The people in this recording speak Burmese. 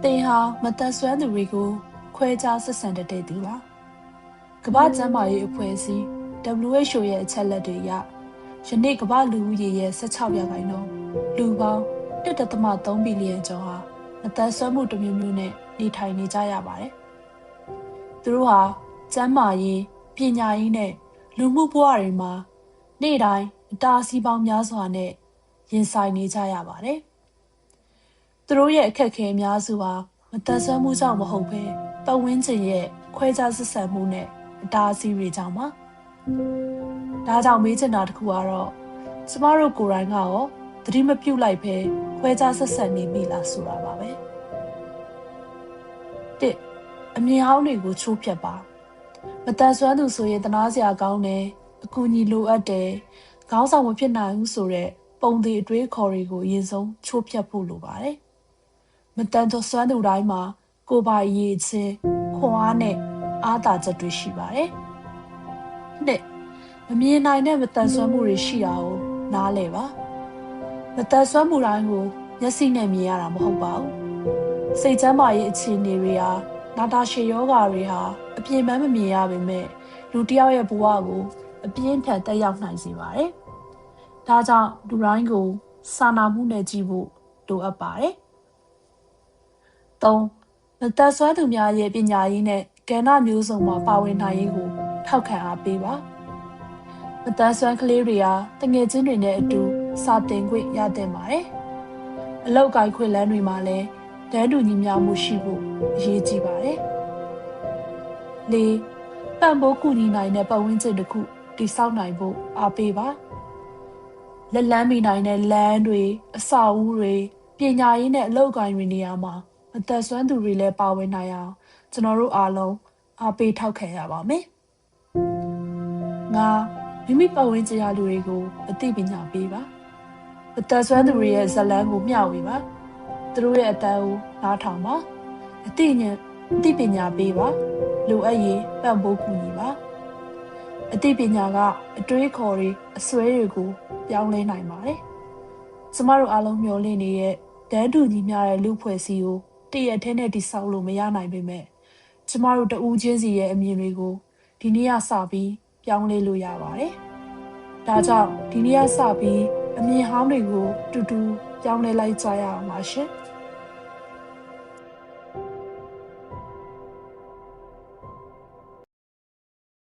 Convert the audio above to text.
တေဟာမသက်စွမ်းသူတွေကိုခွဲခြားဆက်ဆံတတ်တဲ့သူပါကမ္ဘာ့ကျန်းမာရေးအဖွဲ့အစည်း WHO ရဲ့အချက်အလက်တွေအရယနေ့ကမ္ဘာလူဦးရေရဲ့16%လူပေါင်း1.3 ဘီလီယံကျော်ဟာမသက်စွမ်းမှုတစ်မျိုးမျိုးနဲ့နေထိုင်နေကြရပါတယ်သူတို့ဟာကျန်းမာရေးပညာရေးနဲ့လူမှုဘဝတွေမှာနေ့တိုင်းအတားအဆီးပေါင်းများစွာနဲ့ရင်ဆိုင်နေကြရပါတယ်သူတို့ရဲ့အခက်အခဲအများစုဟာမသက်စွမ်းမှုကြောင့်မဟုတ်ဘဲပတ်ဝန်းကျင်ရဲ့ခွဲခြားဆက်ဆံမှုနဲ့အတားအဆီးတွေကြောင့်ပါဒါကြောင့်မေးချင်တာတစ်ခုကတော့ကျမတို့ကိုယ်တိုင်ကရောသတိမပြုလိုက်ဘဲခွဲခြားဆက်ဆံနေပြီလားဆိုတာပါပဲ1အမြင်ဟောင်းတွေကိုချိုးဖျက်ပါမသက်စွမ်းသူဆိုရင်တနာစရာကောင်းတယ်အကူအညီလိုအပ်တယ်ခေါင်းဆောင်မဖြစ်နိုင်ဘူးဆိုတဲ့ပုံသေးအတွေးခေါ်တွေကိုအရင်ဆုံးချိုးဖျက်ဖို့လိုပါတယ်မတန်စွမ်းသူတိုင်းမှာကိုယ်ပိုင်ရည်ချင်းခွန်အားနဲ့အားသာချက်တွေရှိပါတယ်။နှစ်မမြင်နိုင်တဲ့မတန်စွမ်းမှုတွေရှိတာကိုနားလည်ပါ။မတန်စွမ်းမှုတိုင်းကိုမျက်စိနဲ့မြင်ရတာမဟုတ်ပါဘူး။စိတ်ကျန်းမာရေးအခြေအနေတွေဟာနာတာရှည်ယောဂါတွေဟာအပြင်းပန်းမမြင်ရပေမဲ့လူတစ်ယောက်ရဲ့ဘဝကိုအပြင်းထန်တက်ရောက်နိုင်စေပါတယ်။ဒါကြောင့်လူတိုင်းကိုစာနာမှုနဲ့ကြည့်ဖို့လိုအပ်ပါတယ်။3မသက်စွမ်းသူများရဲ့ပညာရေးနဲ့ကဏ္ဍမျိုးစုံမှာပါဝင်နိုင်ရေးကိုထောက်ခံအားပေးပါမသက်စွမ်းကလေးတွေဟာတငယ်ချင်းတွေနဲ့အတူစာသင်ခွင့်ရသင့်ပါတယ်အလောက်ကိုင်ခွင့်လန်းတွေမှာလည်းတန်းတူညီမျှမှုရှိဖို့အရေးကြီးပါတယ်၄ပံ့ပိုးကူညီနိုင်တဲ့ပတ်ဝန်းကျင်တစ်ခုတည်ဆောက်နိုင်ဖို့အားပေးပါလက်လန်းမိနိုင်တဲ့လမ်းတွေအဆောက်အဦတွေပညာရေးနဲ့အလောက်ကိုင်တွေနေရာမှာမသက်စွမ်းသူတွေလည်းပါဝင်နိုင်အောင်ကျွန်တော်တို့အားလုံးအားပေးထောက်ခံရပါမယ်။မိမိပတ်ဝန်းကျင်ရာလူတွေကိုအသိပညာပေးပါ။မသက်စွမ်းသူတွေရဲ့ဇာတ်လမ်းကိုမျှဝေပါ။သူတို့ရဲ့အတန်းကိုနားထောင်ပါ။အသိပညာပေးပါ။လိုအပ်ရင်ပံ့ပိုးကူညီပါ။အသိပညာကအတွေးခေါ်တွေအစွဲတွေကိုပြောင်းလဲနိုင်ပါတယ်။ကျမတို့အားလုံးမျှော်လင့်နေတဲ့တန်းတူညီမျှတဲ့လူဖွဲ့စည်းကိုတရက်ထဲနဲ့တိဆောက်လို့မရနိုင်ပေမဲ့ကျမတို့တဦးချင်းစီရဲ့အမြင်တွေကိုဒီနေ့ကစပြီးပြောင်းလဲလို့ရပါတယ်။ဒါကြောင့်ဒီနေ့ကစပြီးအမြင်ဟောင်းတွေကိုတူတူပြောင်းလဲလိုက်ကြရအောင်ပါရှင်။